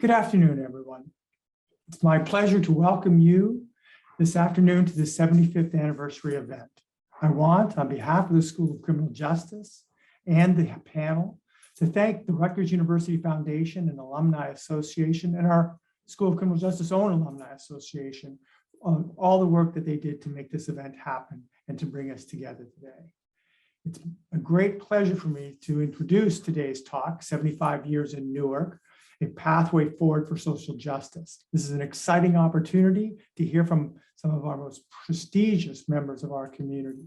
Good afternoon, everyone. It's my pleasure to welcome you this afternoon to the 75th anniversary event. I want, on behalf of the School of Criminal Justice and the panel, to thank the Rutgers University Foundation and Alumni Association and our School of Criminal Justice own Alumni Association on all the work that they did to make this event happen and to bring us together today. It's a great pleasure for me to introduce today's talk, 75 Years in Newark, a pathway forward for social justice. This is an exciting opportunity to hear from some of our most prestigious members of our community.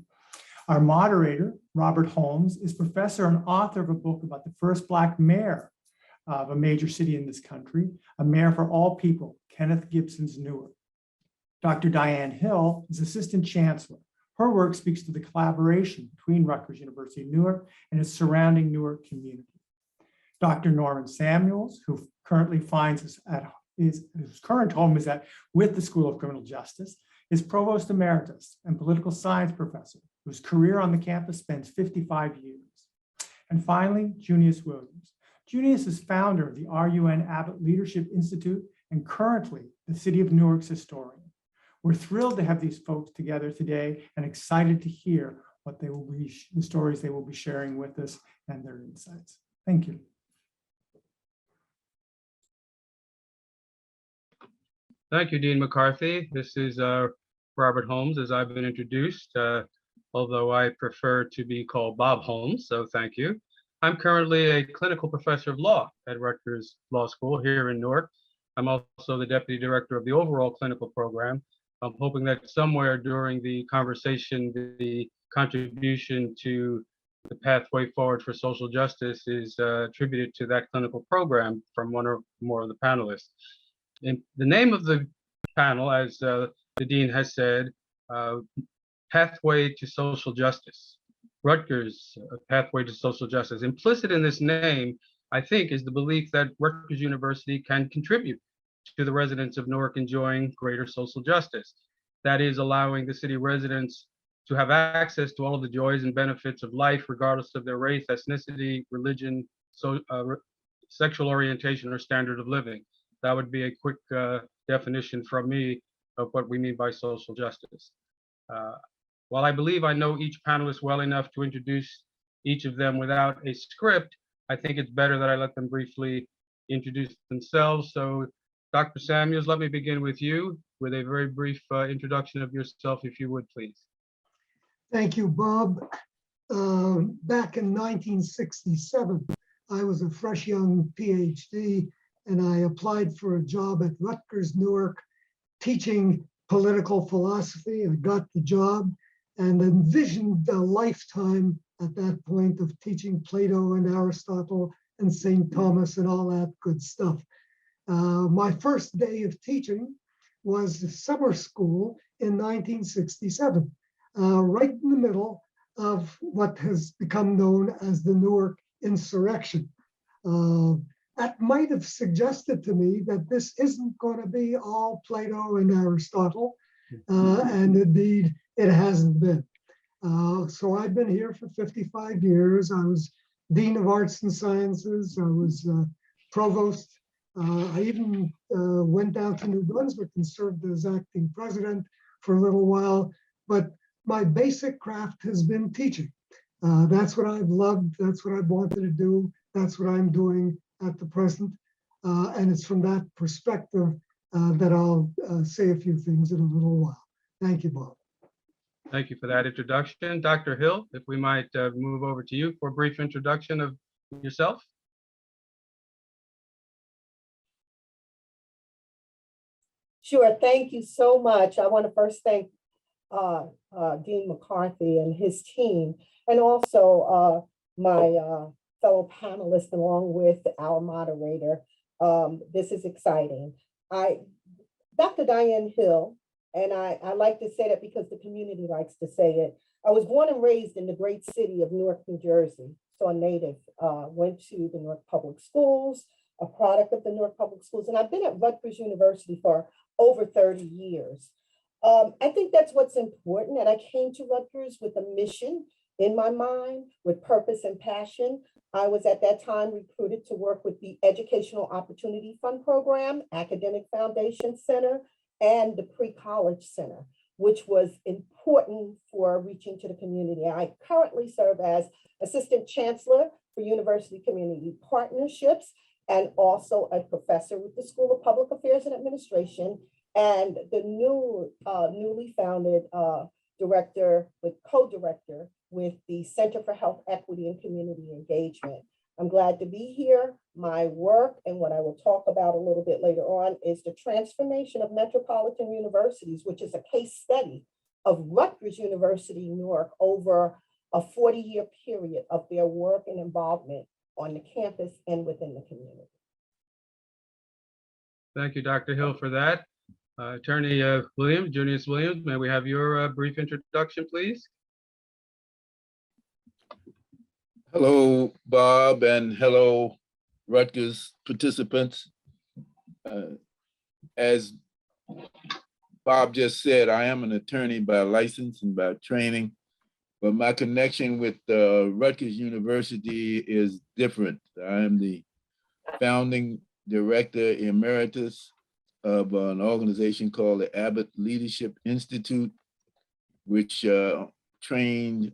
Our moderator, Robert Holmes, is professor and author of a book about the first Black mayor of a major city in this country, A Mayor for All People, Kenneth Gibson's Newark. Dr. Diane Hill is assistant chancellor. Her work speaks to the collaboration between Rutgers University Newark and its surrounding Newark community. Dr. Norman Samuels, who currently finds us at his current home is at with the School of Criminal Justice, is provost emeritus and political science professor, whose career on the campus spans 55 years. And finally, Junius Williams. Junius is founder of the RUN Abbott Leadership Institute and currently the City of Newark's historian. We're thrilled to have these folks together today and excited to hear what they will be, the stories they will be sharing with us and their insights. Thank you. Thank you, Dean McCarthy. This is Robert Holmes, as I've been introduced, although I prefer to be called Bob Holmes, so thank you. I'm currently a clinical professor of law at Rutgers Law School here in Newark. I'm also the deputy director of the overall clinical program. I'm hoping that somewhere during the conversation, the contribution to the pathway forward for social justice is attributed to that clinical program from one or more of the panelists. And the name of the panel, as the dean has said, Pathway to Social Justice. Rutgers, Pathway to Social Justice. Implicit in this name, I think, is the belief that Rutgers University can contribute to the residents of Newark enjoying greater social justice. That is, allowing the city residents to have access to all of the joys and benefits of life, regardless of their race, ethnicity, religion, sexual orientation, or standard of living. That would be a quick definition from me of what we mean by social justice. While I believe I know each panelist well enough to introduce each of them without a script, I think it's better that I let them briefly introduce themselves. So, Dr. Samuels, let me begin with you with a very brief introduction of yourself, if you would, please. Thank you, Bob. Back in 1967, I was a fresh young PhD, and I applied for a job at Rutgers Newark teaching political philosophy. I got the job and envisioned a lifetime at that point of teaching Plato and Aristotle and St. Thomas and all that good stuff. My first day of teaching was the summer school in 1967, right in the middle of what has become known as the Newark insurrection. That might have suggested to me that this isn't going to be all Plato and Aristotle, and indeed it hasn't been. So I've been here for 55 years. I was Dean of Arts and Sciences. I was provost. I even went down to New Brunswick and served as acting president for a little while. But my basic craft has been teaching. That's what I've loved. That's what I've wanted to do. That's what I'm doing at the present. And it's from that perspective that I'll say a few things in a little while. Thank you, Bob. Thank you for that introduction. Dr. Hill, if we might move over to you for a brief introduction of yourself. Sure, thank you so much. I want to first thank Dean McCarthy and his team, and also my fellow panelists along with our moderator. This is exciting. Dr. Diane Hill, and I like to say that because the community likes to say it. I was born and raised in the great city of Newark, New Jersey, so a native. Went to the Newark Public Schools, a product of the Newark Public Schools, and I've been at Rutgers University for over 30 years. I think that's what's important, and I came to Rutgers with a mission in my mind with purpose and passion. I was at that time recruited to work with the Educational Opportunity Fund Program, Academic Foundation Center, and the Pre-College Center, which was important for reaching to the community. I currently serve as Assistant Chancellor for University Community Partnerships and also a professor with the School of Public Affairs and Administration and the newly founded co-director with the Center for Health Equity and Community Engagement. I'm glad to be here. My work and what I will talk about a little bit later on is the transformation of metropolitan universities, which is a case study of Rutgers University, Newark, over a 40-year period of their work and involvement on the campus and within the community. Thank you, Dr. Hill, for that. Attorney Williams, Junius Williams, may we have your brief introduction, please? Hello, Bob, and hello, Rutgers participants. As Bob just said, I am an attorney by license and by training, but my connection with Rutgers University is different. I am the founding director emeritus of an organization called the Abbott Leadership Institute, which trained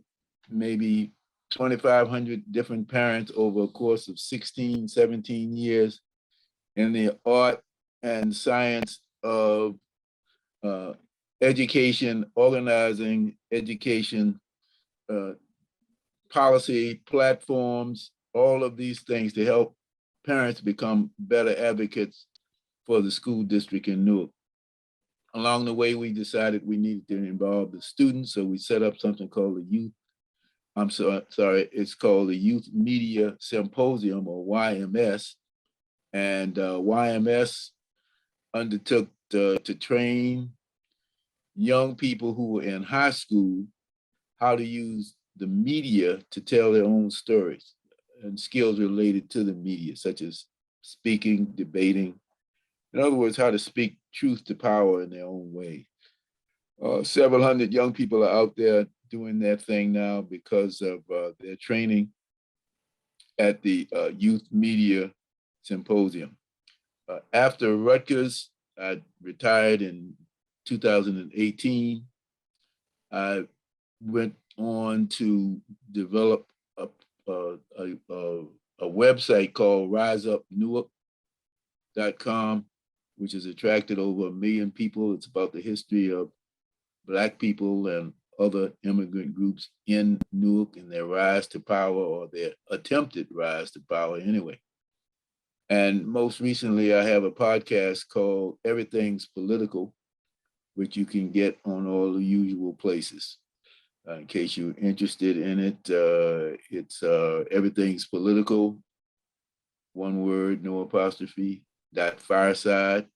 maybe 2,500 different parents over a course of 16, 17 years in the art and science of education, organizing, education, policy, platforms, all of these things to help parents become better advocates for the school district in Newark. Along the way, we decided we needed to involve the students, so we set up something called it's called the Youth Media Symposium, or YMS. And YMS undertook to train young people who were in high school how to use the media to tell their own stories and skills related to the media, such as speaking, debating. In other words, how to speak truth to power in their own way. Several hundred young people are out there doing that thing now because of their training at the Youth Media Symposium. After Rutgers, I retired in 2018. I went on to develop a website called riseupnewark.com, which has attracted over 1 million people. It's about the history of Black people and other immigrant groups in Newark and their rise to power, or their attempted rise to power anyway. And most recently, I have a podcast called Everything's Political, which you can get on all the usual places. In case you're interested in it, it's Everything's Political, one word, no apostrophe, .fireside.fm.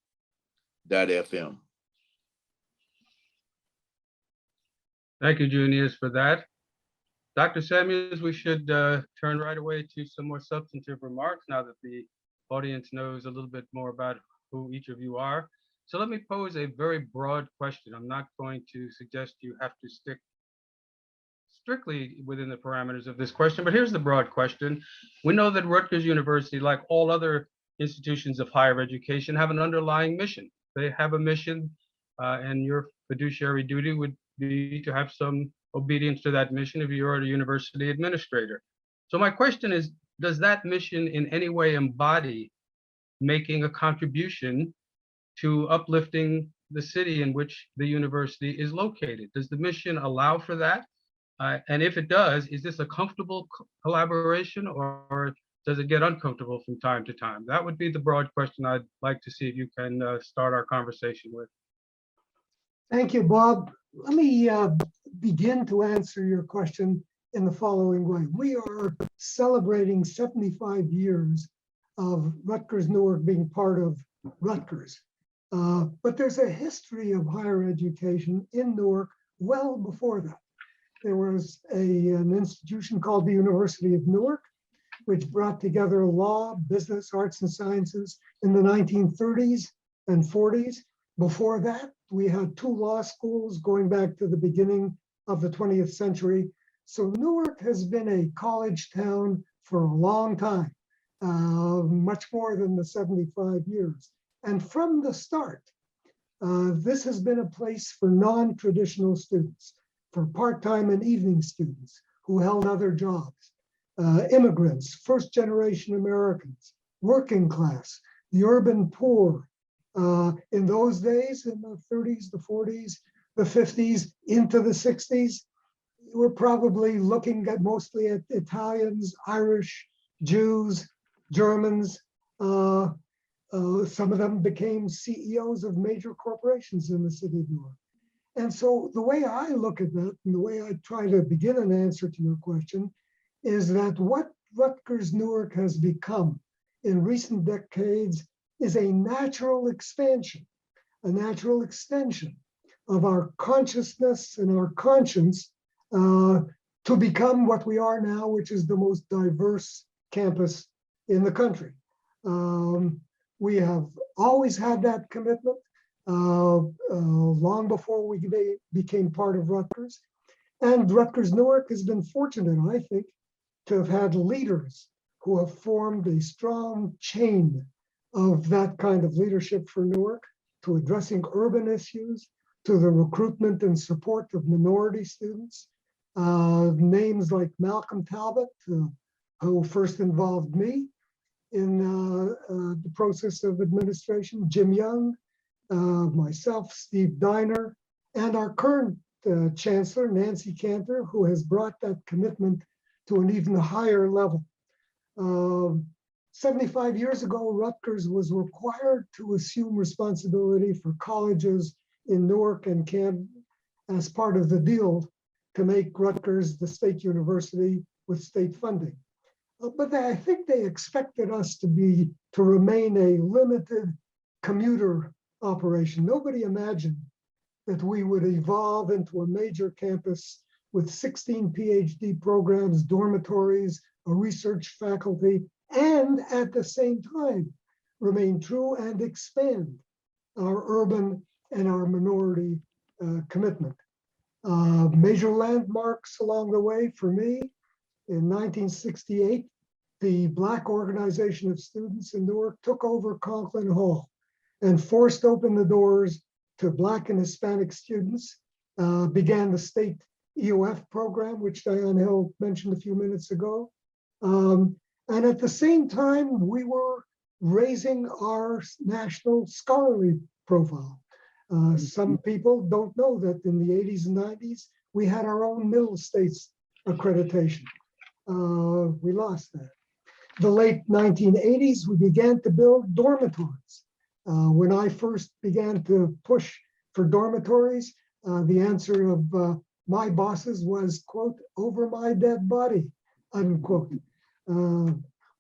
Thank you, Junius, for that. Dr. Samuels, we should turn right away to some more substantive remarks now that the audience knows a little bit more about who each of you are. So let me pose a very broad question. I'm not going to suggest you have to stick strictly within the parameters of this question, but here's the broad question. We know that Rutgers University, like all other institutions of higher education, have an underlying mission. They have a mission, and your fiduciary duty would be to have some obedience to that mission if you're a university administrator. So my question is, does that mission in any way embody making a contribution to uplifting the city in which the university is located? Does the mission allow for that? And if it does, is this a comfortable collaboration, or does it get uncomfortable from time to time? That would be the broad question I'd like to see if you can start our conversation with. Thank you, Bob. Let me begin to answer your question in the following way. We are celebrating 75 years of Rutgers Newark being part of Rutgers. But there's a history of higher education in Newark well before that. There was an institution called the University of Newark, which brought together law, business, arts, and sciences in the 1930s and 40s. Before that, we had 2 law schools going back to the beginning of the 20th century. So Newark has been a college town for a long time, much more than the 75 years. And from the start, this has been a place for non-traditional students, for part-time and evening students who held other jobs, immigrants, first-generation Americans, working class, the urban poor. In those days, in the 30s, the 40s, the 50s, into the 60s, we're probably looking at mostly at Italians, Irish, Jews, Germans. Some of them became CEOs of major corporations in the city of Newark. And so the way I look at that and the way I try to begin an answer to your question is that what Rutgers Newark has become in recent decades is a natural expansion, a natural extension of our consciousness and our conscience to become what we are now, which is the most diverse campus in the country. We have always had that commitment long before we became part of Rutgers. And Rutgers Newark has been fortunate, I think, to have had leaders who have formed a strong chain of that kind of leadership for Newark, to addressing urban issues, to the recruitment and support of minority students. Names like Malcolm Talbot, who first involved me in the process of administration, Jim Young, myself, Steve Diner, and our current chancellor, Nancy Cantor, who has brought that commitment to an even higher level. 75 years ago, Rutgers was required to assume responsibility for colleges in Newark and Canton as part of the deal to make Rutgers the state university with state funding. But I think they expected us to remain a limited commuter operation. Nobody imagined that we would evolve into a major campus with 16 PhD programs, dormitories, a research faculty, and at the same time remain true and expand our urban and our minority commitment. Major landmarks along the way for me: in 1968, the Black Organization of Students in Newark took over Conklin Hall and forced open the doors to Black and Hispanic students, began the state EOF program, which Diane Hill mentioned a few minutes ago. And at the same time, we were raising our national scholarly profile. Some people don't know that in the 80s and 90s, we had our own middle states accreditation. We lost that. The late 1980s, we began to build dormitories. When I first began to push for dormitories, the answer of my bosses was, quote, "over my dead body," unquote.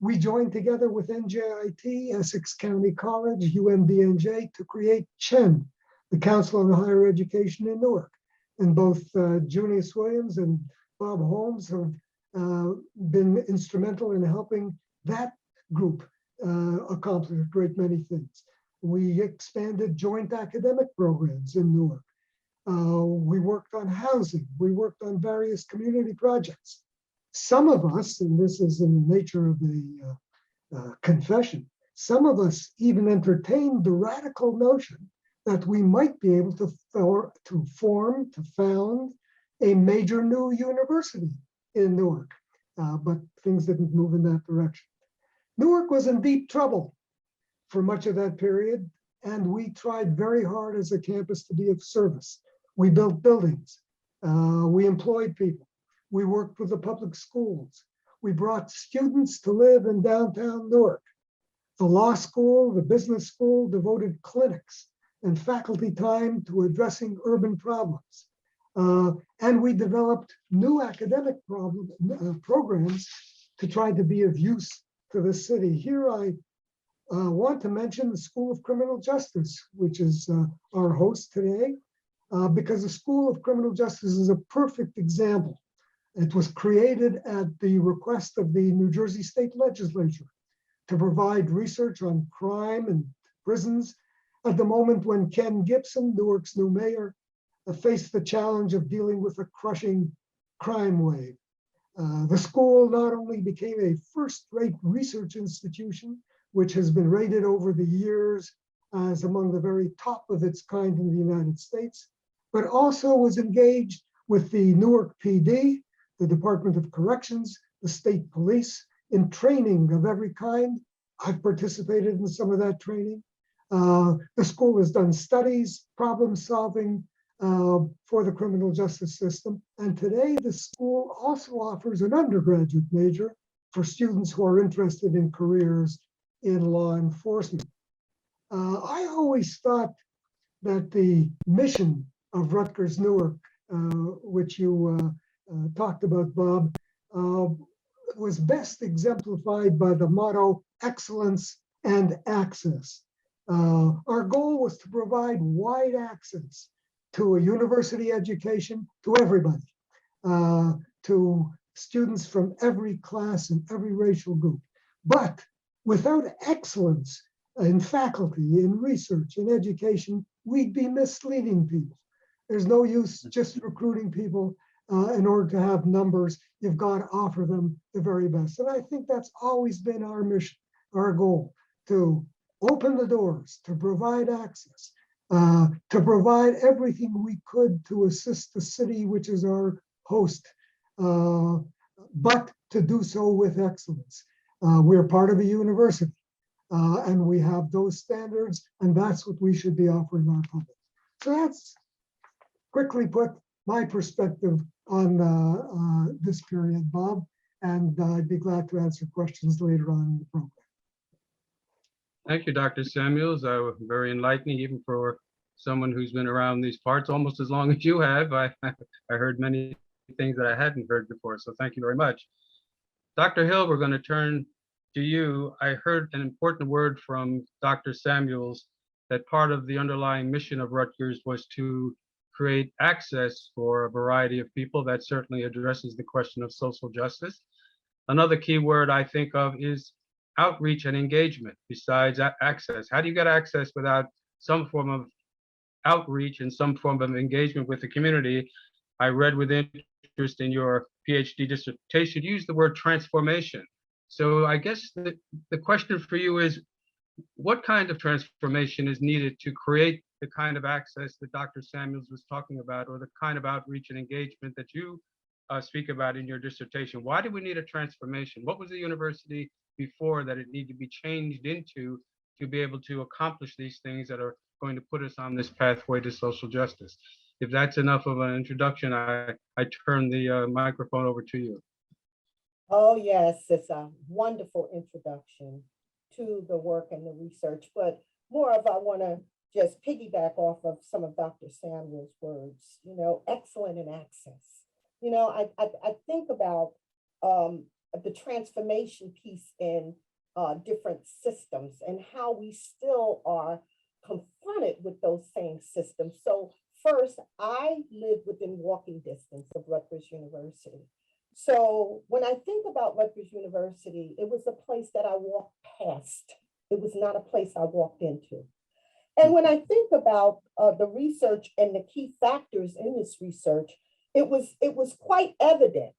We joined together with NJIT, Essex County College, UMBNJ, to create CHEN, the Council on Higher Education in Newark. And both Junius Williams and Bob Holmes have been instrumental in helping that group accomplish a great many things. We expanded joint academic programs in Newark. We worked on housing. We worked on various community projects. Some of us, and this is in the nature of the confession, some of us even entertained the radical notion that we might be able to found a major new university in Newark, but things didn't move in that direction. Newark was in deep trouble for much of that period, and we tried very hard as a campus to be of service. We built buildings, we employed people, we worked with the public schools, we brought students to live in downtown Newark. The law school, the business school devoted clinics and faculty time to addressing urban problems. And we developed new academic programs to try to be of use to the city. Here I want to mention the School of Criminal Justice, which is our host today, because the School of Criminal Justice is a perfect example. It was created at the request of the New Jersey State Legislature to provide research on crime and prisons at the moment when Ken Gibson, Newark's new mayor, faced the challenge of dealing with a crushing crime wave. The school not only became a first-rate research institution, which has been rated over the years as among the very top of its kind in the United States, but also was engaged with the Newark PD, the Department of Corrections, the state police, in training of every kind. I've participated in some of that training. The school has done studies, problem solving for the criminal justice system. And today the school also offers an undergraduate major for students who are interested in careers in law enforcement. I always thought that the mission of Rutgers Newark, which you talked about, Bob, was best exemplified by the motto, excellence and access. Our goal was to provide wide access to a university education to everybody, to students from every class and every racial group. But without excellence in faculty, in research, in education, we'd be misleading people. There's no use just recruiting people in order to have numbers. You've got to offer them the very best. And I think that's always been our mission, our goal, to open the doors, to provide access, to provide everything we could to assist the city, which is our host, but to do so with excellence. We're part of a university, and we have those standards, and that's what we should be offering our public. So that's, quickly put, my perspective on this period, Bob, and I'd be glad to answer questions later on in the program. Thank you, Dr. Samuels. Very enlightening, even for someone who's been around these parts almost as long as you have. I heard many things that I hadn't heard before, so thank you very much. Dr. Hill, we're going to turn to you. I heard an important word from Dr. Samuels, that part of the underlying mission of Rutgers was to create access for a variety of people. That certainly addresses the question of social justice. Another key word I think of is outreach and engagement besides access. How do you get access without some form of outreach and some form of engagement with the community? I read with interest in your PhD dissertation, you used the word transformation. So I guess the question for you is, what kind of transformation is needed to create the kind of access that Dr. Samuels was talking about, or the kind of outreach and engagement that you speak about in your dissertation? Why do we need a transformation? What was the university before that it needed to be changed into to be able to accomplish these things that are going to put us on this pathway to social justice? If that's enough of an introduction, I turn the microphone over to you. Oh, yes, it's a wonderful introduction to the work and the research, but more of I want to just piggyback off of some of Dr. Samuel's words, excellent in access. I think about the transformation piece in different systems and how we still are confronted with those same systems. So first, I live within walking distance of Rutgers University. So when I think about Rutgers University, it was a place that I walked past. It was not a place I walked into. And when I think about the research and the key factors in this research, it was quite evident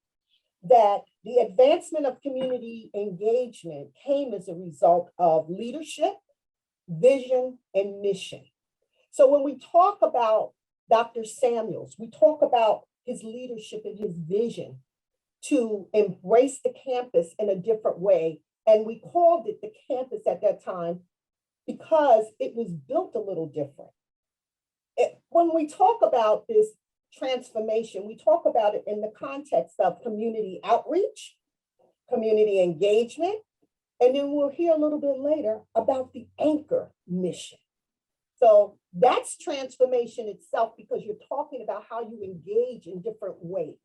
that the advancement of community engagement came as a result of leadership, vision, and mission. So when we talk about Dr. Samuels, we talk about his leadership and his vision to embrace the campus in a different way. And we called it the campus at that time because it was built a little different. When we talk about this transformation, we talk about it in the context of community outreach, community engagement, and then we'll hear a little bit later about the anchor mission. So that's transformation itself, because you're talking about how you engage in different ways.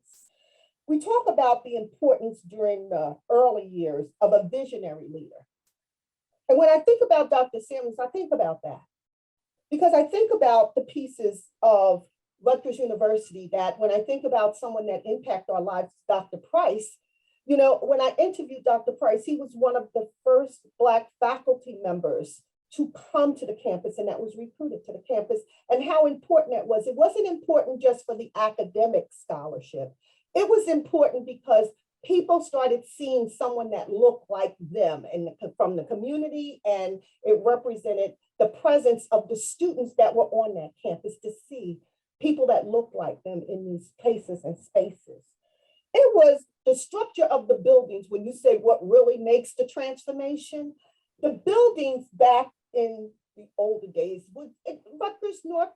We talk about the importance during the early years of a visionary leader. And when I think about Dr. Samuels, I think about that because I think about the pieces of Rutgers University that when I think about someone that impacted our lives, Dr. Price, when I interviewed Dr. Price, he was one of the first Black faculty members to come to the campus, and that was recruited to the campus, and how important that was. It wasn't important just for the academic scholarship. It was important because people started seeing someone that looked like them and from the community, and it represented the presence of the students that were on that campus to see people that looked like them in these places and spaces. It was the structure of the buildings. When you say what really makes the transformation, the buildings back in the older days, Rutgers Newark,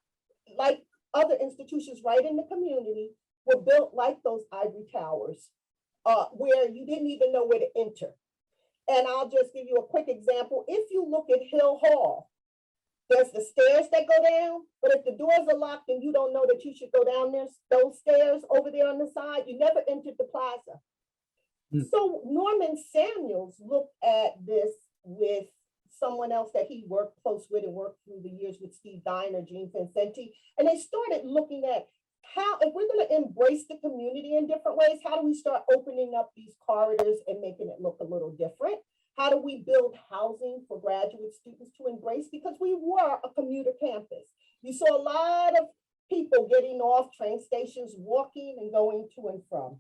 like other institutions right in the community, were built like those ivory towers, where you didn't even know where to enter. And I'll just give you a quick example. If you look at Hill Hall, there's the stairs that go down, but if the doors are locked and you don't know that you should go down those stairs over there on the side, you never entered the plaza. So Norman Samuels looked at this with someone else that he worked close with and worked through the years with Steve Diner, Gene Vincenti, and they started looking at how, if we're going to embrace the community in different ways, how do we start opening up these corridors and making it look a little different? How do we build housing for graduate students to embrace? Because we were a commuter campus. You saw a lot of people getting off train stations, walking and going to and from.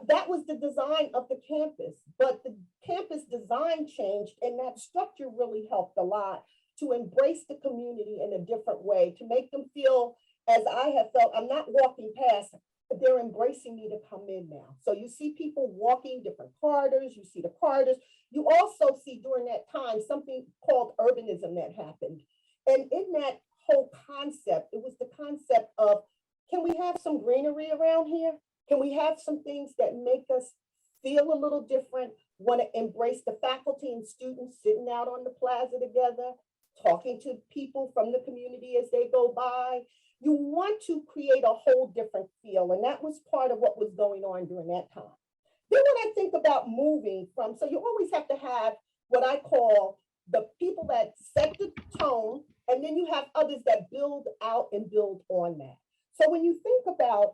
That was the design of the campus, but the campus design changed, and that structure really helped a lot to embrace the community in a different way, to make them feel, as I have felt, I'm not walking past, they're embracing me to come in now. So you see people walking different corridors, you see the corridors. You also see during that time something called urbanism that happened. And in that whole concept, it was the concept of, can we have some greenery around here? Can we have some things that make us feel a little different, want to embrace the faculty and students sitting out on the plaza together, talking to people from the community as they go by? You want to create a whole different feel. And that was part of what was going on during that time. Then when I think about moving from, so you always have to have what I call the people that set the tone, and then you have others that build out and build on that. So when you think about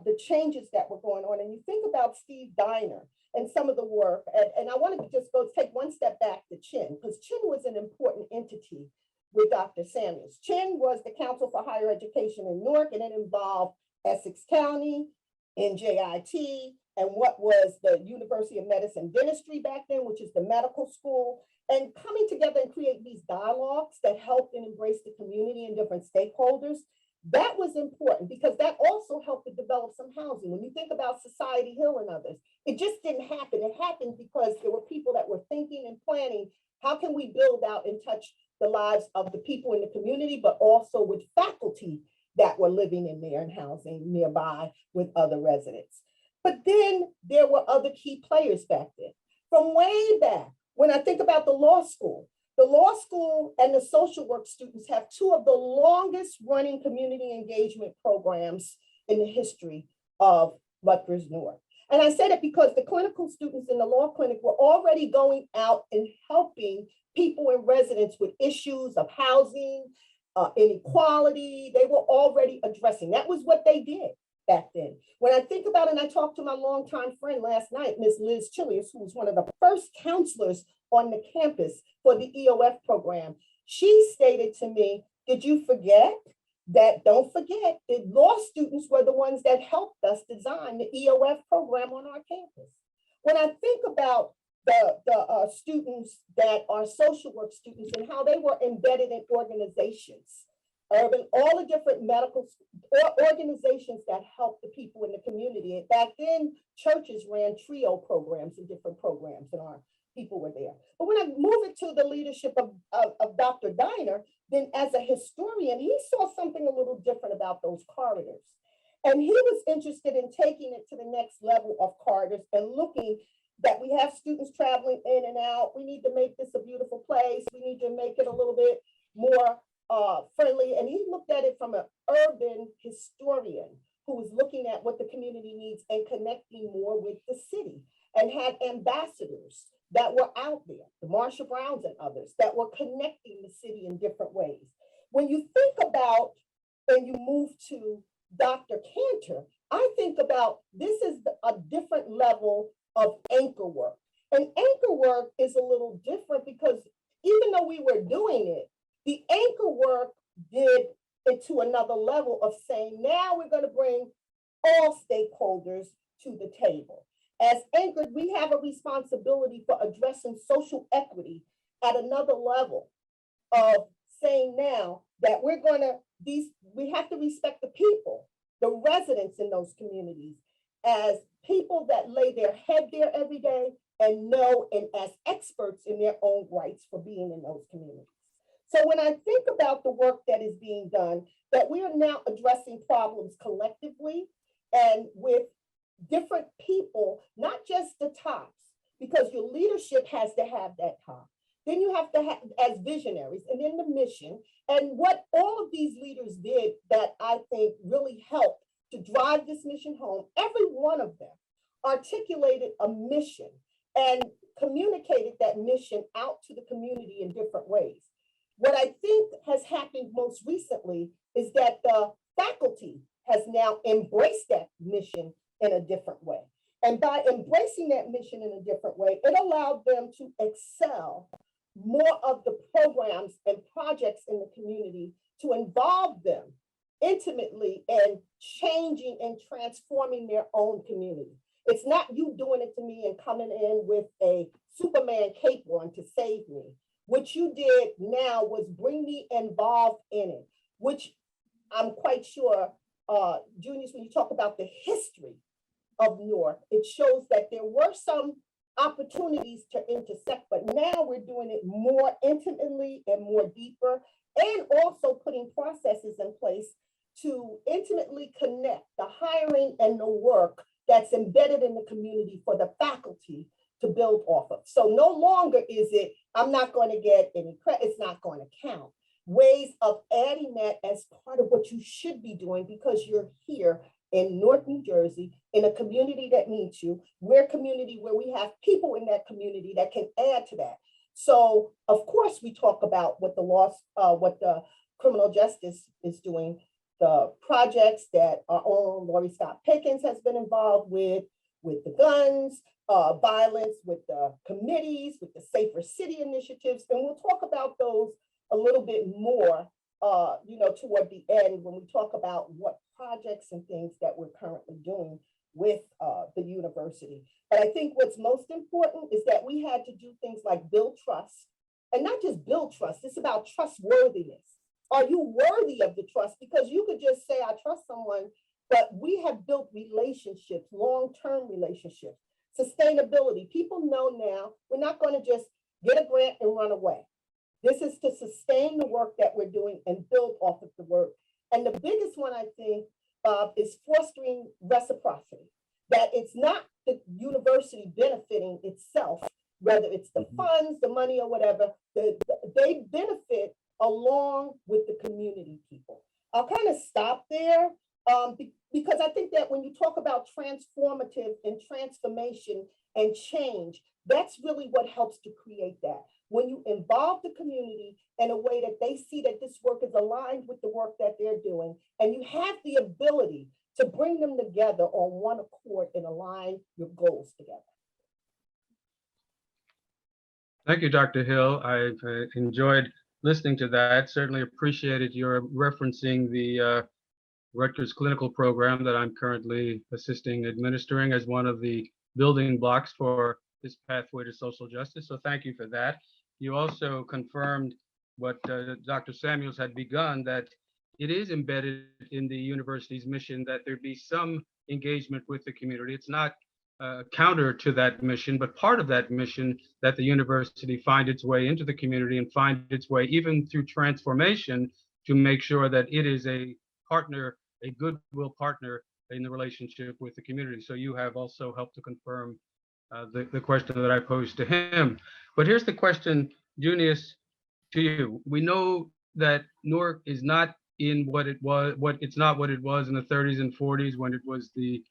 the changes that were going on, and you think about Steve Diner and some of the work, and I wanted to just take one step back to Chin, because Chin was an important entity with Dr. Samuels. Chin was the Council for Higher Education in Newark, and it involved Essex County, NJIT, and what was the University of Medicine Dentistry back then, which is the medical school, and coming together and create these dialogues that helped and embrace the community and different stakeholders. That was important because that also helped to develop some housing. When you think about Society Hill and others, it just didn't happen. It happened because there were people that were thinking and planning, how can we build out and touch the lives of the people in the community, but also with faculty that were living in there and housing nearby with other residents. But then there were other key players back then. From way back, when I think about the law school and the social work students have two of the longest running community engagement programs in the history of Rutgers Newark. And I said it because the clinical students in the law clinic were already going out and helping people and residents with issues of housing, inequality. They were already addressing. That was what they did back then. When I think about it, and I talked to my longtime friend last night, Ms. Liz Chilius, who was one of the first counselors on the campus for the EOF program. She stated to me, did you forget that, don't forget, the law students were the ones that helped us design the EOF program on our campus. When I think about the students that are social work students and how they were embedded in organizations, all the different medical organizations that help the people in the community. And back then, churches ran trio programs and different programs, and our people were there. But when I move it to the leadership of Dr. Diner, then as a historian, he saw something a little different about those corridors. And he was interested in taking it to the next level of corridors and looking that we have students traveling in and out. We need to make this a beautiful place. We need to make it a little bit more friendly. And he looked at it from an urban historian who was looking at what the community needs and connecting more with the city, and had ambassadors that were out there, the Marsha Browns and others, that were connecting the city in different ways. When you think about, and you move to Dr. Cantor, I think about this is a different level of anchor work. And anchor work is a little different because even though we were doing it, the anchor work did it to another level of saying, now we're going to bring all stakeholders to the table. As anchored, we have a responsibility for addressing social equity at another level of saying now that we have to respect the people, the residents in those communities, as people that lay their head there every day and know, and as experts in their own rights for being in those communities. So when I think about the work that is being done, that we are now addressing problems collectively and with different people, not just the tops, because your leadership has to have that top. Then you have to have as visionaries, and then the mission. And what all of these leaders did that I think really helped to drive this mission home, every one of them articulated a mission and communicated that mission out to the community in different ways. What I think has happened most recently is that the faculty has now embraced that mission in a different way. And by embracing that mission in a different way, it allowed them to excel more of the programs and projects in the community, to involve them intimately in changing and transforming their own community. It's not you doing it to me and coming in with a Superman cape on to save me. What you did now was bring me involved in it, which I'm quite sure, Juniors, when you talk about the history of Newark, it shows that there were some opportunities to intersect, but now we're doing it more intimately and more deeper, and also putting processes in place to intimately connect the hiring and the work that's embedded in the community for the faculty to build off of. So no longer is it, I'm not going to get any credit, it's not going to count. Ways of adding that as part of what you should be doing because you're here in Newark, New Jersey, in a community that needs you. We're a community where we have people in that community that can add to that. So of course we talk about what the criminal justice is doing, the projects that our own Lori Scott Pickens has been involved with the guns, violence, with the committees, with the Safer City initiatives. And we'll talk about those a little bit more, toward the end when we talk about what projects and things that we're currently doing with the university. But I think what's most important is that we had to do things like build trust, and not just build trust, it's about trustworthiness. Are you worthy of the trust? Because you could just say, I trust someone, but we have built relationships, long-term relationships, sustainability. People know now we're not going to just get a grant and run away. This is to sustain the work that we're doing and build off of the work. And the biggest one, I think, is fostering reciprocity, that it's not the university benefiting itself, whether it's the funds, the money, or whatever, they benefit along with the community people. I'll kind of stop there because I think that when you talk about transformative and transformation and change, that's really what helps to create that. When you involve the community in a way that they see that this work is aligned with the work that they're doing, and you have the ability to bring them together on one accord and align your goals together. Thank you, Dr. Hill. I've enjoyed listening to that. Certainly appreciated your referencing the Rutgers clinical program that I'm currently assisting administering as one of the building blocks for this pathway to social justice. So thank you for that. You also confirmed what Dr. Samuels had begun, that it is embedded in the university's mission that there be some engagement with the community. It's not counter to that mission, but part of that mission, that the university find its way into the community and find its way even through transformation to make sure that it is a partner, a goodwill partner in the relationship with the community. So you have also helped to confirm the question that I posed to him. But here's the question, Junius, to you. We know that Newark is not in it's not what it was in the 30s and 40s when it was the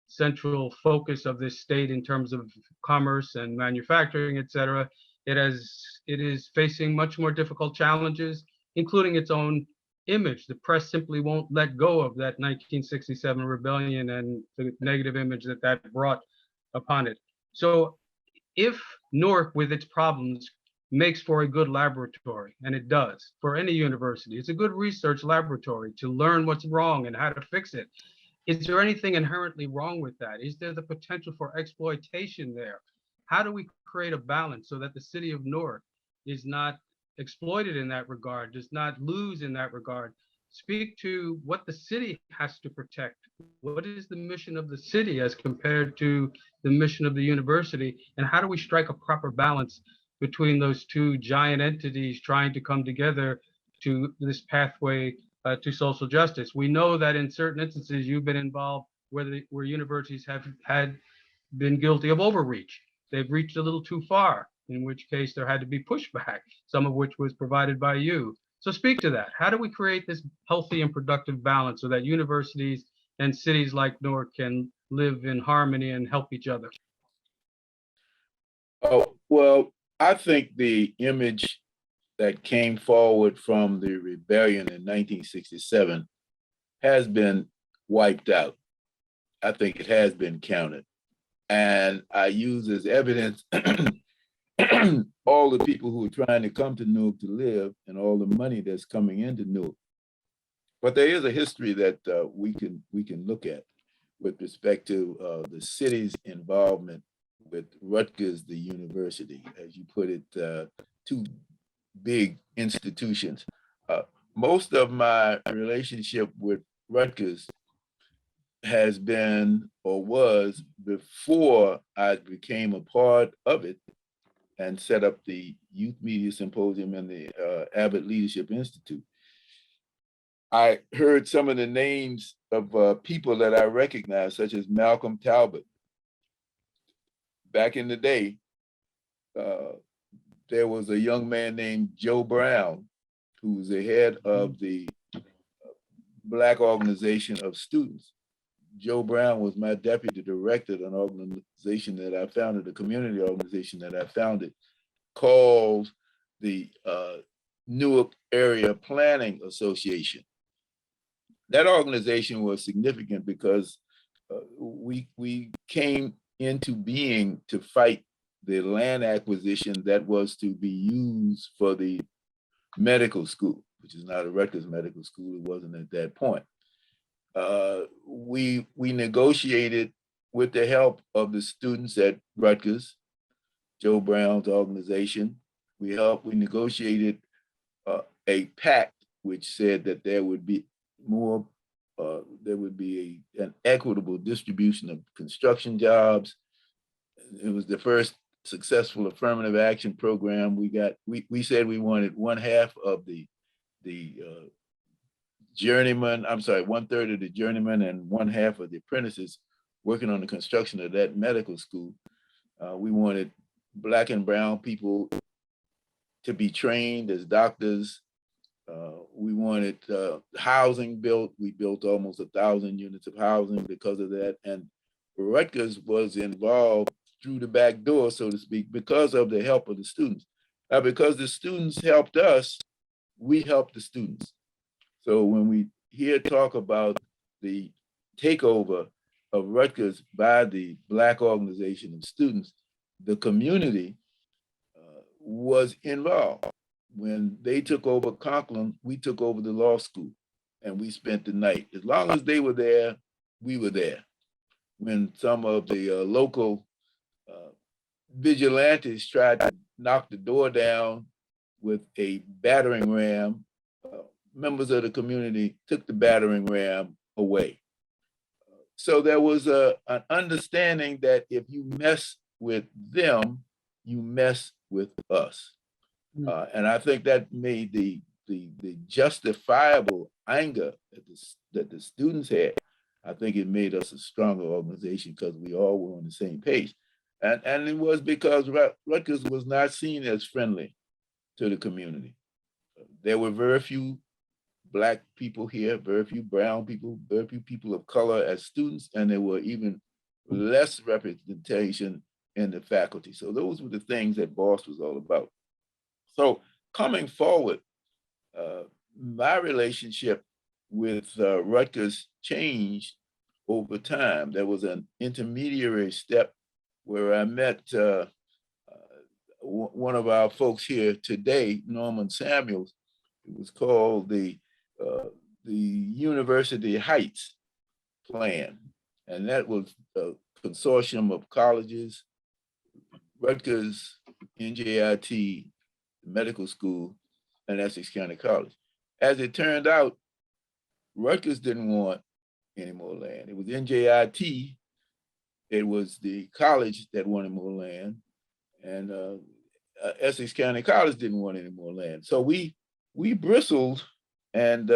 central focus of this state in terms of commerce and manufacturing, et cetera. It is facing much more difficult challenges, including its own image. The press simply won't let go of that 1967 rebellion and the negative image that that brought upon it. So if Newark, with its problems, makes for a good laboratory, and it does for any university, it's a good research laboratory to learn what's wrong and how to fix it. Is there anything inherently wrong with that? Is there the potential for exploitation there? How do we create a balance so that the city of Newark is not exploited in that regard, does not lose in that regard? Speak to what the city has to protect. What is the mission of the city as compared to the mission of the university? And how do we strike a proper balance between those two giant entities trying to come together to this pathway to social justice? We know that in certain instances you've been involved where universities have had been guilty of overreach. They've reached a little too far, in which case there had to be pushback, some of which was provided by you. So speak to that. How do we create this healthy and productive balance so that universities and cities like Newark can live in harmony and help each other? Oh, well, I think the image that came forward from the rebellion in 1967 has been wiped out. I think it has been counted. And I use as evidence all the people who are trying to come to Newark to live and all the money that's coming into Newark. But there is a history that we can look at with respect to the city's involvement with Rutgers, the university, as you put it, two big institutions. Most of my relationship with Rutgers has been or was before I became a part of it and set up the Youth Media Symposium and the Abbott Leadership Institute. I heard some of the names of people that I recognize, such as Malcolm Talbot. Back in the day, there was a young man named Joe Brown, who was the head of the Black Organization of Students. Joe Brown was my deputy director of an organization that I founded, a community organization that I founded, called the Newark Area Planning Association. That organization was significant because we came into being to fight the land acquisition that was to be used for the medical school, which is not a Rutgers medical school. It wasn't at that point. We negotiated with the help of the students at Rutgers, Joe Brown's organization. We negotiated a pact which said that there would be more, an equitable distribution of construction jobs. It was the first successful affirmative action program. We said we wanted one half of the journeyman, I'm sorry, 1/3 of the journeyman and one half of the apprentices working on the construction of that medical school. We wanted Black and brown people to be trained as doctors. We wanted housing built. We built almost 1,000 units of housing because of that. And Rutgers was involved through the back door, so to speak, because of the help of the students. Now, because the students helped us, we helped the students. So when we hear talk about the takeover of Rutgers by the Black Organization of Students, the community was involved. When they took over Conklin, we took over the law school and we spent the night. As long as they were there, we were there. When some of the local vigilantes tried to knock the door down with a battering ram, members of the community took the battering ram away. So there was an understanding that if you mess with them, you mess with us. And I think that made the justifiable anger that the students had. I think it made us a stronger organization because we all were on the same page. And it was because Rutgers was not seen as friendly to the community. There were very few Black people here, very few brown people, very few people of color as students, and there were even less representation in the faculty. So those were the things that BOSS was all about. So coming forward, my relationship with Rutgers changed over time. There was an intermediary step where I met one of our folks here today, Norman Samuels. It was called the University Heights plan. And that was a consortium of colleges, Rutgers, NJIT, medical school, and Essex County College. As it turned out, Rutgers didn't want any more land. It was NJIT, it was the college that wanted more land, and Essex County College didn't want any more land. So we bristled, and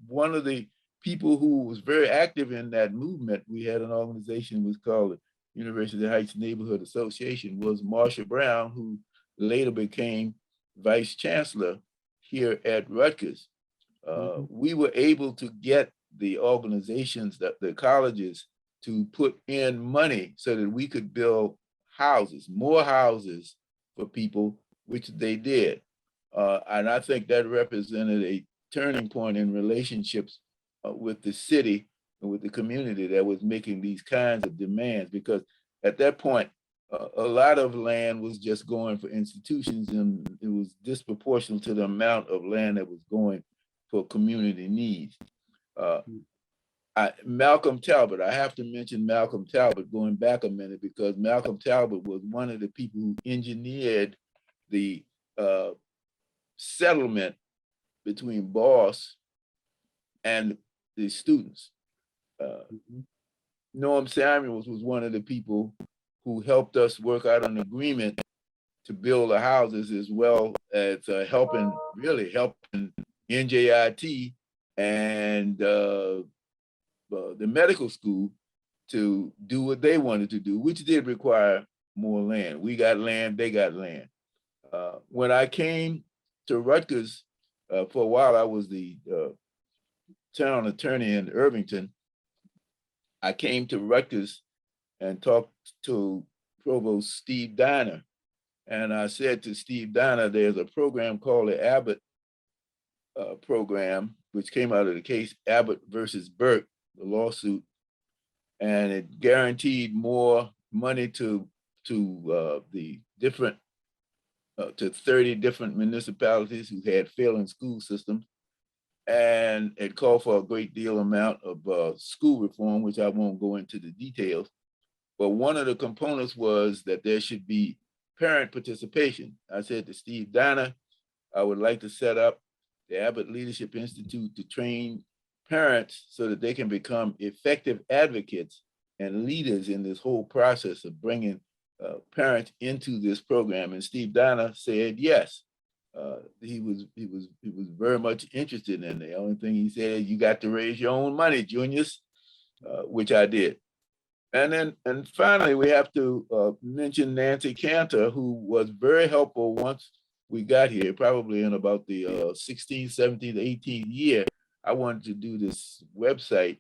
one of the people who was very active in that movement, we had an organization was called the University Heights Neighborhood Association, was Marsha Brown, who later became vice chancellor here at Rutgers. We were able to get the organizations, the colleges, to put in money so that we could build houses, more houses for people, which they did. And I think that represented a turning point in relationships with the city and with the community that was making these kinds of demands, because at that point, a lot of land was just going for institutions, and it was disproportional to the amount of land that was going for community needs. Malcolm Talbot, I have to mention Malcolm Talbot going back a minute, because Malcolm Talbot was one of the people who engineered the settlement between Boss and the students. Norm Samuels was one of the people who helped us work out an agreement to build the houses, as well as helping NJIT and the medical school to do what they wanted to do, which did require more land. We got land, they got land. When I came to Rutgers, for a while, I was the town attorney in Irvington. I came to Rutgers and talked to Provost Steve Diner. And I said to Steve Diner, there's a program called the Abbott program, which came out of the case Abbott versus Burke, the lawsuit. And it guaranteed more money to the different, to 30 different municipalities who had failing school systems. And it called for a great deal amount of school reform, which I won't go into the details. But one of the components was that there should be parent participation. I said to Steve Diner, I would like to set up the Abbott Leadership Institute to train parents so that they can become effective advocates and leaders in this whole process of bringing parents into this program. And Steve Diner said yes. He was very much interested in it. The only thing he said, you got to raise your own money, juniors, which I did. And finally, we have to mention Nancy Cantor, who was very helpful once we got here, probably in about the 16th, 17th, 18th year. I wanted to do this website.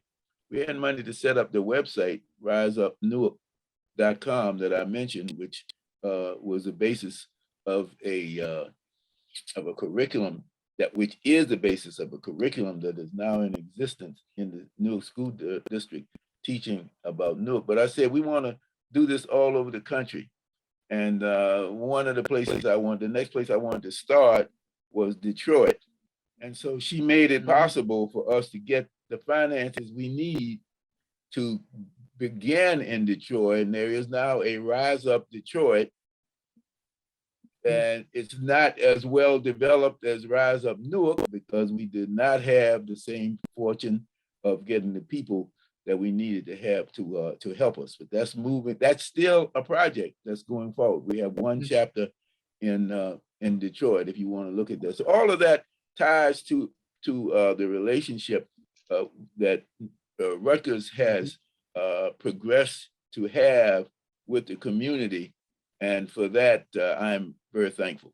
We had money to set up the website, riseupnewark.com, that I mentioned, which was the basis of a curriculum which is the basis of a curriculum that is now in existence in the Newark School District, teaching about Newark. But I said, we want to do this all over the country. And one of the places the next place I wanted to start was Detroit. And so she made it possible for us to get the finances we need to begin in Detroit. And there is now a Rise Up Detroit. And it's not as well developed as Rise Up Newark, because we did not have the same fortune of getting the people that we needed to have to help us. But that's moving. That's still a project that's going forward. We have one chapter in Detroit, if you want to look at this. So all of that ties to the relationship that Rutgers has progressed to have with the community. And for that, I'm very thankful.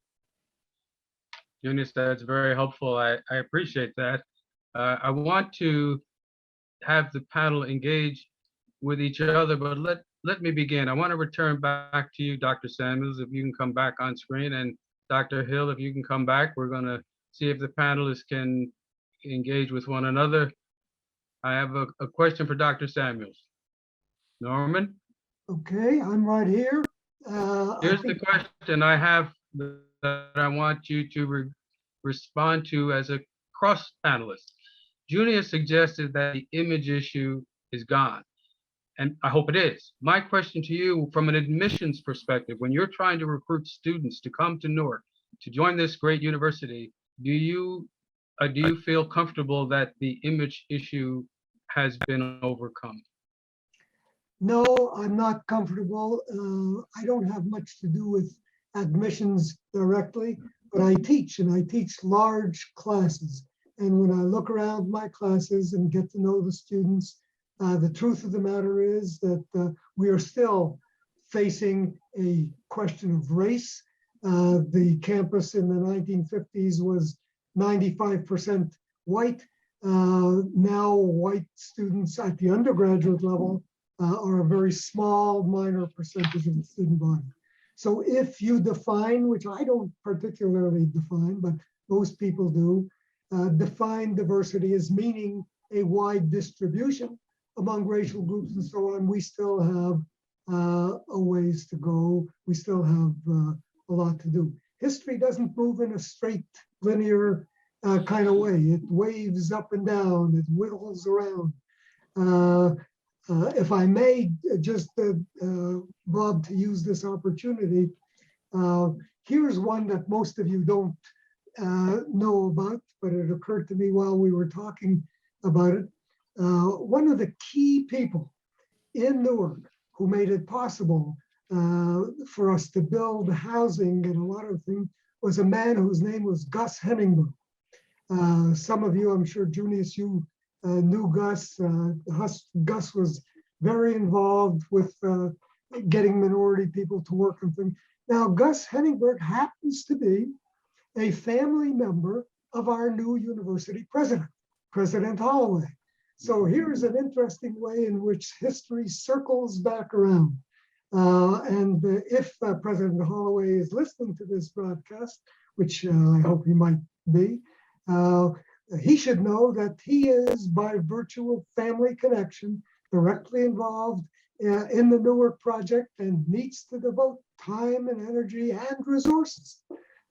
Eunice, that's very helpful. I appreciate that. I want to have the panel engage with each other, but let me begin. I want to return back to you, Dr. Samuels, if you can come back on screen, and Dr. Hill, if you can come back. We're going to see if the panelists can engage with one another. I have a question for Dr. Samuels. Norman? Okay, I'm right here. Here's the question I have that I want you to respond to as a cross panelist. Junia suggested that the image issue is gone. And I hope it is. My question to you, from an admissions perspective, when you're trying to recruit students to come to Newark to join this great university, do you feel comfortable that the image issue has been overcome? No, I'm not comfortable. I don't have much to do with admissions directly, but I teach, and I teach large classes. And when I look around my classes and get to know the students, the truth of the matter is that we are still facing a question of race. The campus in the 1950s was 95% white. Now white students at the undergraduate level are a very small, minor percentage of the student body. So if you define, which I don't particularly define, but most people do, define diversity as meaning a wide distribution among racial groups and so on, we still have a ways to go. We still have a lot to do. History doesn't move in a straight, linear kind of way. It waves up and down, it wiggles around. If I may, just Bob, to use this opportunity, here's one that most of you don't know about, but it occurred to me while we were talking about it. One of the key people in Newark who made it possible for us to build housing and a lot of things was a man whose name was Gus Hemingway. Some of you, I'm sure, Junius, you knew Gus. Gus was very involved with getting minority people to work and things. Now, Gus Hemingway happens to be a family member of our new university president, President Holloway. So here's an interesting way in which history circles back around. And if President Holloway is listening to this broadcast, which I hope he might be, he should know that he is, by virtue of family connection, directly involved in the Newark project and needs to devote time and energy and resources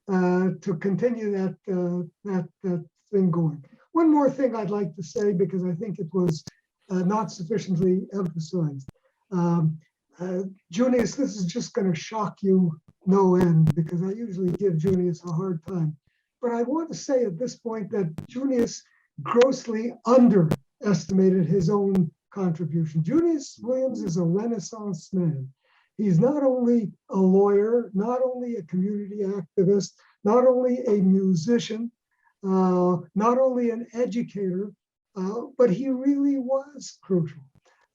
to continue that thing going. One more thing I'd like to say, because I think it was not sufficiently emphasized. Junius, this is just going to shock you no end, because I usually give Junius a hard time. But I want to say at this point that Junius grossly underestimated his own contribution. Junius Williams is a Renaissance man. He's not only a lawyer, not only a community activist, not only a musician, not only an educator, but he really was crucial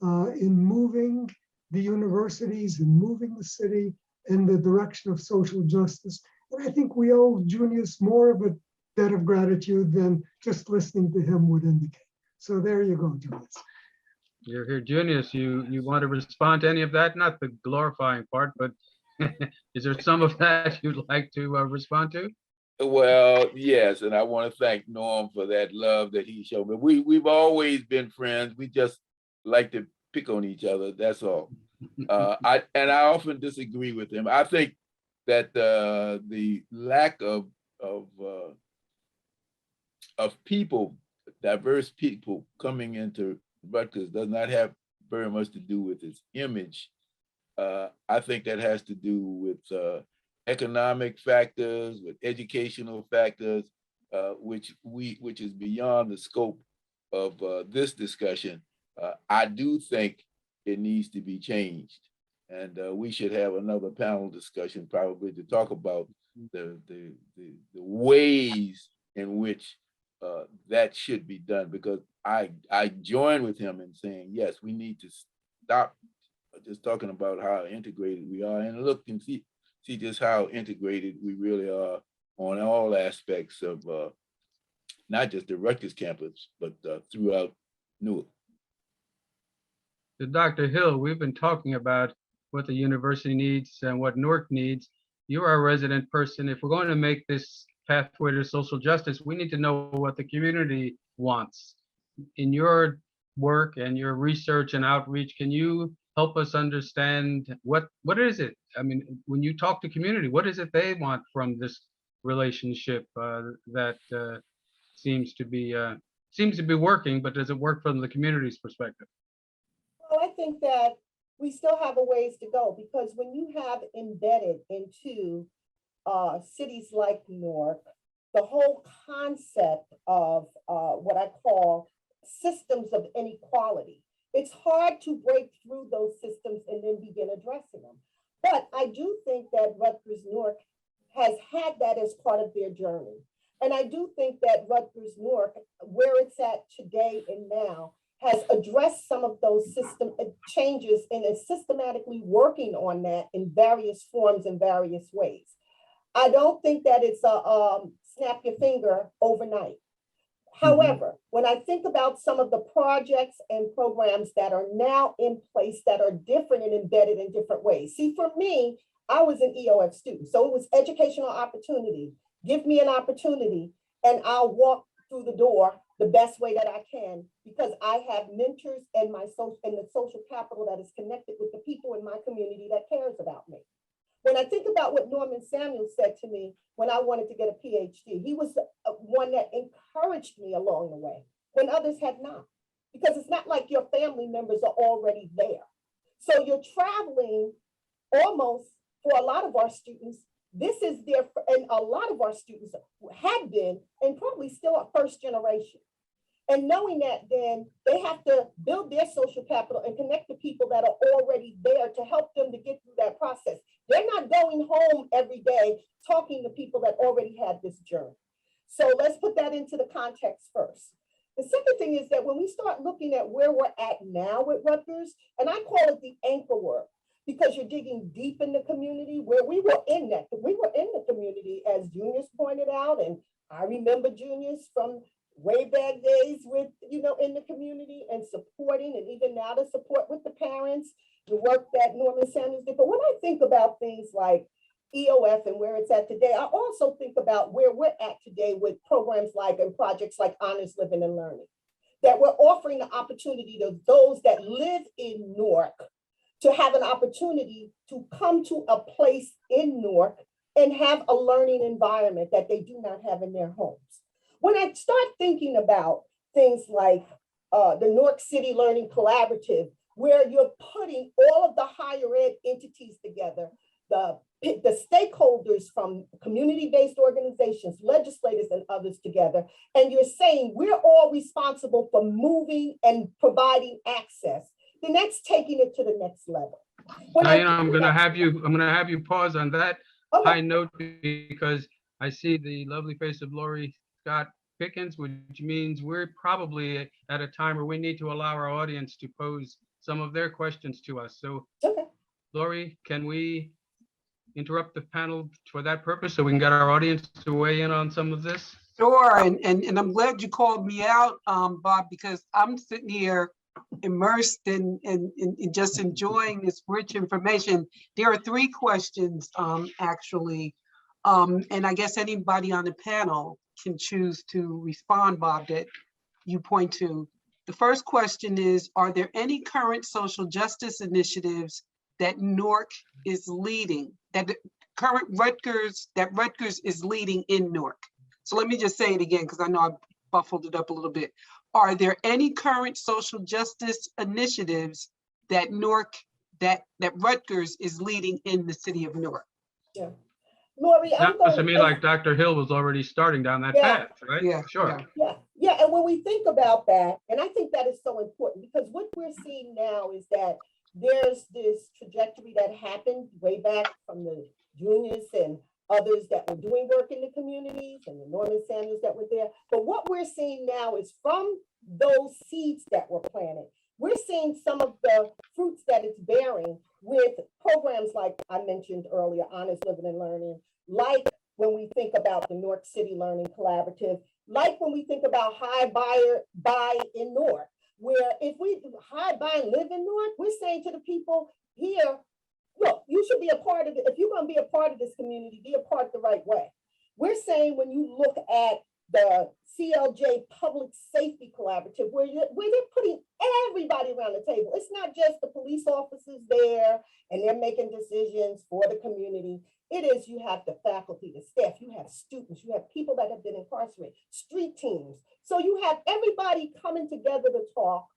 in moving the universities and moving the city in the direction of social justice. And I think we owe Junius more of a debt of gratitude than just listening to him would indicate. So there you go, Junius. You're here, Junius. You want to respond to any of that? Not the glorifying part, but is there some of that you'd like to respond to? Well, yes, and I want to thank Norm for that love that he showed me. We've always been friends. We just like to pick on each other. That's all. I often disagree with him. I think that the lack of people, diverse people coming into Rutgers does not have very much to do with its image. I think that has to do with economic factors, with educational factors, which is beyond the scope of this discussion. I do think it needs to be changed, and we should have another panel discussion probably to talk about the ways in which that should be done, because I join with him in saying, yes, we need to stop just talking about how integrated we are and look and see just how integrated we really are on all aspects of not just the Rutgers campus, but throughout Newark. So Dr. Hill, we've been talking about what the university needs and what Newark needs. You are a resident person. If we're going to make this pathway to social justice, we need to know what the community wants. In your work and your research and outreach, can you help us understand what is it? I mean, when you talk to community, what is it they want from this relationship that seems to be working, but does it work from the community's perspective? think that we still have a ways to go, because when you have embedded into cities like Newark, the whole concept of what I call systems of inequality, it's hard to break through those systems and then begin addressing them. But I do think that Rutgers Newark has had that as part of their journey. And I do think that Rutgers Newark, where it's at today and now, has addressed some of those system changes and is systematically working on that in various forms and various ways. I don't think that it's a snap your finger overnight. However, when I think about some of the projects and programs that are now in place that are different and embedded in different ways. See, for me, I was an EOF student, so it was educational opportunity. Give me an opportunity and I'll walk through the door the best way that I can, because I have mentors and the social capital that is connected with the people in my community that cares about me. When I think about what Norman Samuel said to me when I wanted to get a PhD, he was one that encouraged me along the way when others had not, because it's not like your family members are already there. So you're traveling almost, for a lot of our students, this is their, and a lot of our students had been, and probably still a first generation. And knowing that, then they have to build their social capital and connect the people that are already there to help them to get through that process. They're not going home every day talking to people that already had this journey. So let's put that into the context first. The second thing is that when we start looking at where we're at now with Rutgers, and I call it the anchor work, because you're digging deep in the community, where we were in the community, as juniors pointed out, and I remember juniors from way back days with, in the community and supporting, and even now to support with the parents, the work that Norman Samuels did. But when I think about things like EOF and where it's at today, I also think about where we're at today with programs like and projects like Honors Living and Learning, that we're offering the opportunity to those that live in Newark to have an opportunity to come to a place in Newark and have a learning environment that they do not have in their homes. When I start thinking about things like the Newark City Learning Collaborative, where you're putting all of the higher ed entities together, the stakeholders from community-based organizations, legislators, and others together, and you're saying we're all responsible for moving and providing access, then that's taking it to the next level. Diana, I'm going to have you pause on that high note, because I see the lovely face of Lori Scott Pickens, which means we're probably at a time where we need to allow our audience to pose some of their questions to us. So, Lori, can we interrupt the panel for that purpose so we can get our audience to weigh in on some of this? Sure, and I'm glad you called me out, Bob, because I'm sitting here immersed in just enjoying this rich information. There are three questions, actually, and I guess anybody on the panel can choose to respond, Bob, that you point to. The first question is, are there any current social justice initiatives that Newark is leading, that Rutgers is leading in Newark? So let me just say it again, because I know I buffled it up a little bit. Are there any current social justice initiatives that Rutgers is leading in the city of Newark? Yeah. Lori, Sounds to me like Dr. Hill was already starting down that path, right? Yeah, sure. Yeah, and when we think about that, and I think that is so important, because what we're seeing now is that there's this trajectory that happened way back from the juniors and others that were doing work in the communities, and the Norman Samuels that were there. But what we're seeing now is from those seeds that were planted, we're seeing some of the fruits that it's bearing with programs like I mentioned earlier, Honors Living and Learning, like when we think about the Newark City Learning Collaborative, like when we think about High Buy in Newark, where if we High Buy and Live in Newark, we're saying to the people here, look, you should be a part of it. If you're going to be a part of this community, be a part the right way. We're saying when you look at the CLJ Public Safety Collaborative, where they're putting everybody around the table. It's not just the police officers there and they're making decisions for the community. It is, you have the faculty, the staff, you have students, you have people that have been incarcerated, street teams. So you have everybody coming together to talk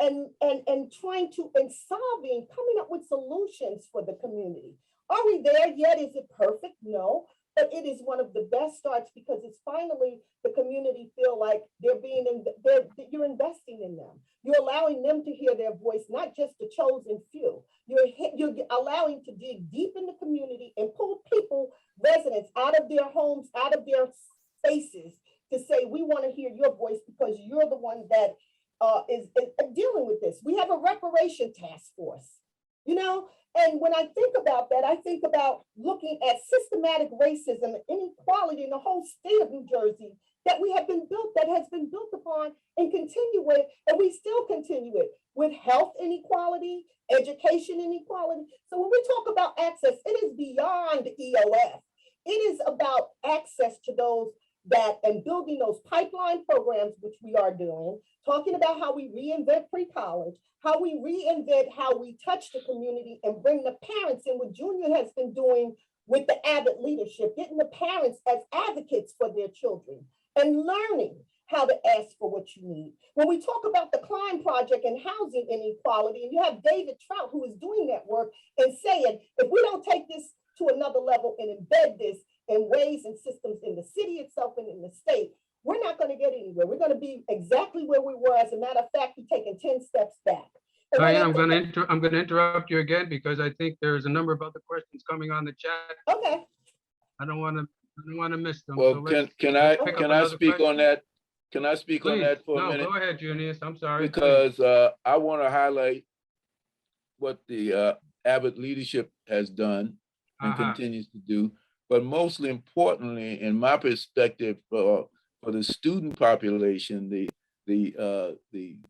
and trying to, and solving, coming up with solutions for the community. Are we there yet? Is it perfect? No, but it is one of the best starts because it's finally the community feel like you're investing in them. You're allowing them to hear their voice, not just the chosen few. You're allowing to dig deep in the community and pull people, residents out of their homes, out of their spaces to say, we want to hear your voice because you're the one that is dealing with this. We have a reparation task force, you know? And when I think about that, I think about looking at systematic racism and inequality in the whole state of New Jersey that has been built upon and continue with, and we still continue it with health inequality, education inequality. So when we talk about access, it is beyond EOF. It is about access to those and building those pipeline programs, which we are doing, talking about how we reinvent pre-college, how we reinvent how we touch the community and bring the parents in, what Junior has been doing with the Abbott leadership, getting the parents as advocates for their children and learning how to ask for what you need. When we talk about the Klein Project and housing inequality, and you have David Trout who is doing that work and saying, if we don't take this to another level and embed this in ways and systems in the city itself and in the state, we're not going to get anywhere. We're going to be exactly where we were. As a matter of fact, we're taking 10 steps back. Diane, I'm going to interrupt you again because I think there's a number of other questions coming on the chat. Okay. I don't want to miss them. Well, So can I speak question. on that? Can I speak on that for a minute? No, go ahead, Junius. I'm sorry. Because I want to highlight what the Abbott leadership has done and continues to do. But mostly importantly, in my perspective, for the student population, the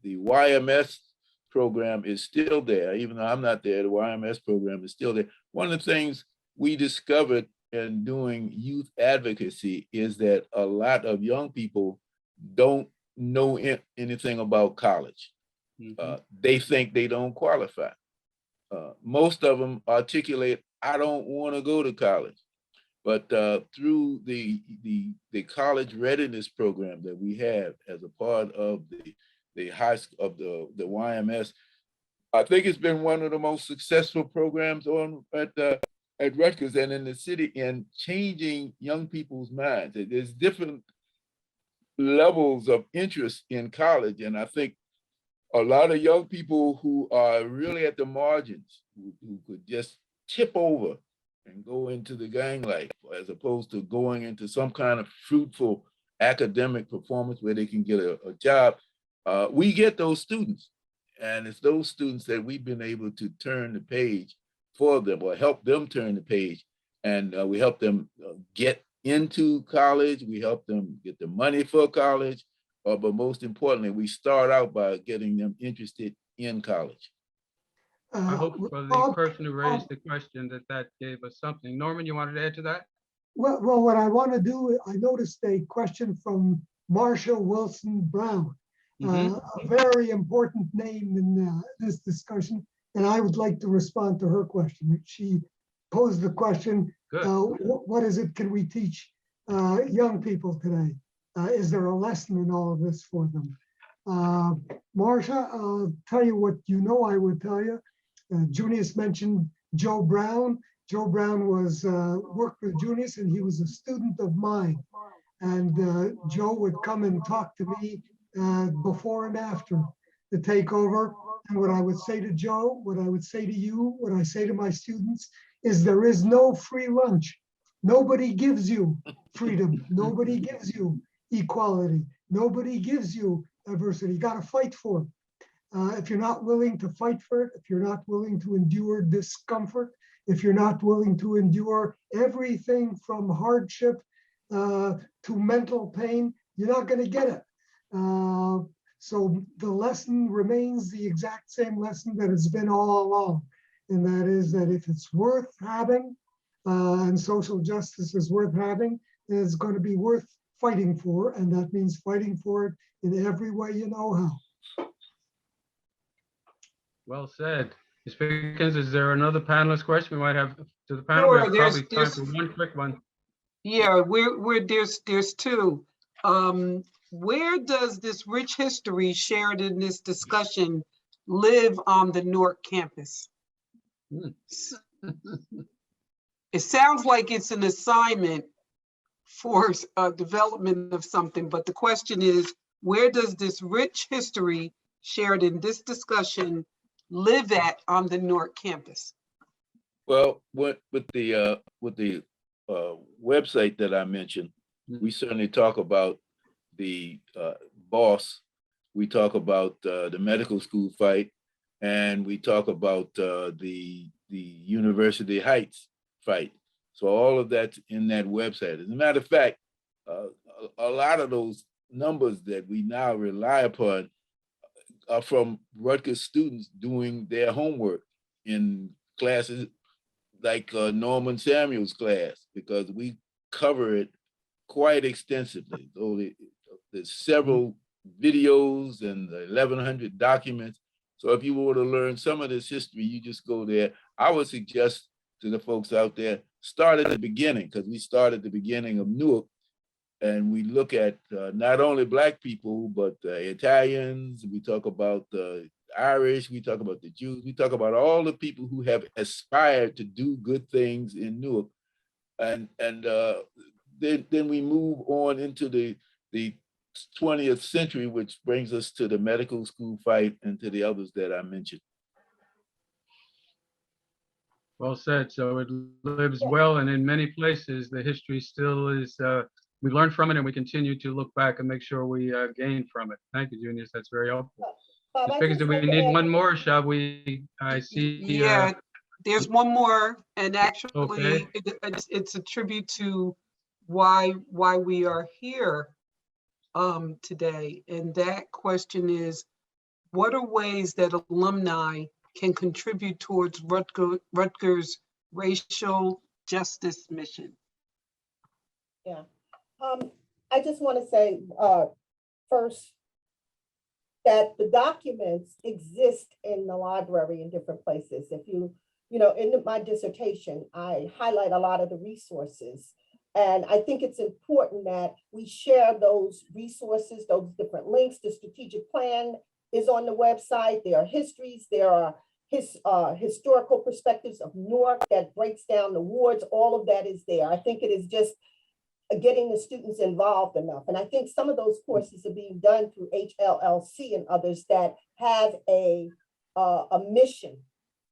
YMS program is still there. Even though I'm not there, the YMS program is still there. One of the things we discovered in doing youth advocacy is that a lot of young people don't know anything about college. They think they don't qualify. Most of them articulate, I don't want to go to college. But through the college readiness program that we have as a part of the high school of the YMS, I think it's been one of the most successful programs at Rutgers and in the city in changing young people's minds. There's different levels of interest in college, and I think a lot of young people who are really at the margins, who could just tip over and go into the gang life as opposed to going into some kind of fruitful academic performance where they can get a job. We get those students, and it's those students that we've been able to turn the page for them or help them turn the page. And we help them get into college. We help them get the money for college. But most importantly, we start out by getting them interested in college. I hope for the person who raised the question that gave us something. Norman, you wanted to add to that? Well, what I want to do, I noticed a question from Marsha Wilson Brown, a very important name in this discussion, and I would like to respond to her question. She posed the question, what is it can we teach young people today? Is there a lesson in all of this for them? Marsha, I'll tell you what you know I would tell you. Junius mentioned Joe Brown. Joe Brown was worked with Junius, and he was a student of mine. And Joe would come and talk to me before and after the takeover. And what I would say to Joe, what I would say to you, what I say to my students is there is no free lunch. Nobody gives you freedom. Nobody gives you equality. Nobody gives you diversity. You got to fight for it. If you're not willing to fight for it, if you're not willing to endure discomfort, if you're not willing to endure everything from hardship to mental pain, you're not going to get it. So the lesson remains the exact same lesson that it's been all along. And that is that if it's worth having and social justice is worth having, then it's going to be worth fighting for. And that means fighting for it in every way you know how. Well said. Ms. Pickens, is there another panelist question we might have to the panel? Sure, We have probably time for one quick one. Yeah, there's two. Where does this rich history shared in this discussion live on the Newark campus? Hmm. It sounds like it's an assignment for development of something, but the question is, where does this rich history shared in this discussion live at on the Newark campus? Well, with the website that I mentioned, we certainly talk about the boss. We talk about the medical school fight, and we talk about the University Heights fight. So all of that's in that website. As a matter of fact, a lot of those numbers that we now rely upon are from Rutgers students doing their homework in classes like Norman Samuel's class, because we cover it quite extensively. So there's several videos and 1,100 documents. So if you want to learn some of this history, you just go there. I would suggest to the folks out there, start at the beginning, because we start at the beginning of Newark, and we look at not only Black people, but Italians. We talk about the Irish, we talk about the Jews, we talk about all the people who have aspired to do good things in Newark. And then we move on into the 20th century, which brings us to the medical school fight and to the others that I mentioned. Well said. So it lives well, and in many places, the history still is, we learn from it and we continue to look back and make sure we gain from it. Thank you, Junius. That's very helpful. Bob, Ms. I Pickens, just do we want to need add- one more? Shall we? I see. Yeah, there's one more, and actually Okay. it's a tribute to why we are here today. And that question is, what are ways that alumni can contribute towards Rutgers' racial justice mission? Yeah. I just want to say first that the documents exist in the library in different places. If you know, in my dissertation, I highlight a lot of the resources. And I think it's important that we share those resources, those different links. The strategic plan is on the website. There are histories, there are historical perspectives of Newark that breaks down the wards. All of that is there. I think it is just getting the students involved enough. And I think some of those courses are being done through HLLC and others that have a mission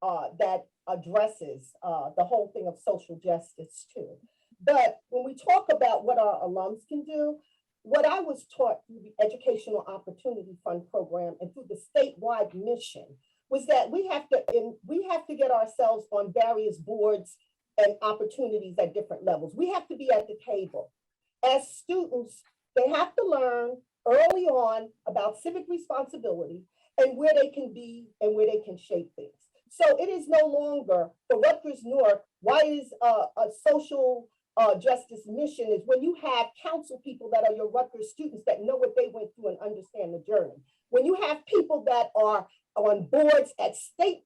that addresses the whole thing of social justice too. But when we talk about what our alums can do, what I was taught through the Educational Opportunity Fund program and through the statewide mission was that we have to get ourselves on various boards and opportunities at different levels. We have to be at the table. As students, they have to learn early on about civic responsibility and where they can be and where they can shape things. So it is no longer for Rutgers Newark, why is a social justice mission is when you have council people that are your Rutgers students that know what they went through and understand the journey. When you have people that are on boards, at state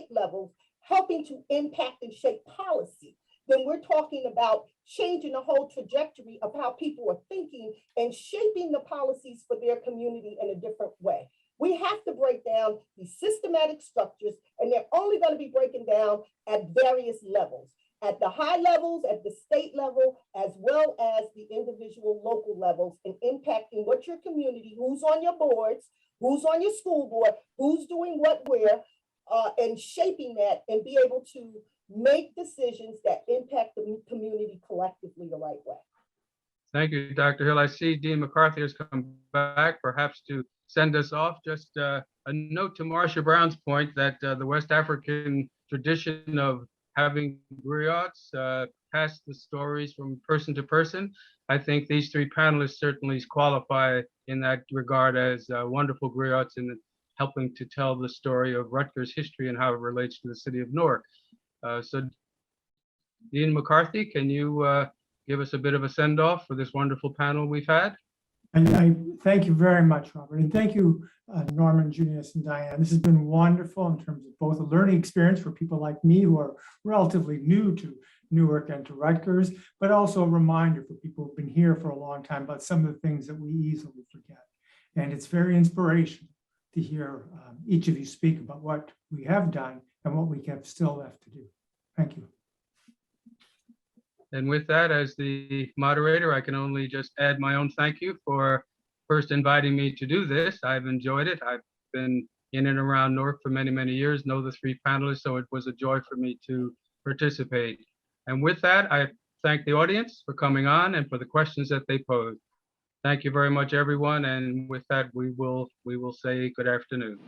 levels, helping to impact and shape policy, then we're talking about changing the whole trajectory of how people are thinking and shaping the policies for their community in a different way. We have to break down these systematic structures, and they're only going to be breaking down at various levels, at the high levels, at the state level, as well as the individual local levels, and impacting what your community, who's on your boards, who's on your school board, who's doing what where, and shaping that and be able to make decisions that impact the community collectively the right way. Thank you, Dr. Hill. I see Dean McCarthy has come back, perhaps to send us off. Just a note to Marcia Brown's point that the West African tradition of having griots pass the stories from person to person. I think these three panelists certainly qualify in that regard as wonderful griots in helping to tell the story of Rutgers history and how it relates to the city of Newark. So Dean McCarthy, can you give us a bit of a send-off for this wonderful panel we've had? And I thank you very much, Robert. And thank you, Norman, Junius, and Diane. This has been wonderful in terms of both a learning experience for people like me who are relatively new to Newark and to Rutgers, but also a reminder for people who've been here for a long time about some of the things that we easily forget. And it's very inspirational to hear each of you speak about what we have done and what we have still left to do. Thank you. And with that, as the moderator, I can only just add my own thank you for first inviting me to do this. I've enjoyed it. I've been in and around Newark for many, many years, know the three panelists, so it was a joy for me to participate. And with that, I thank the audience for coming on and for the questions that they posed. Thank you very much, everyone. And with that, we will say good afternoon.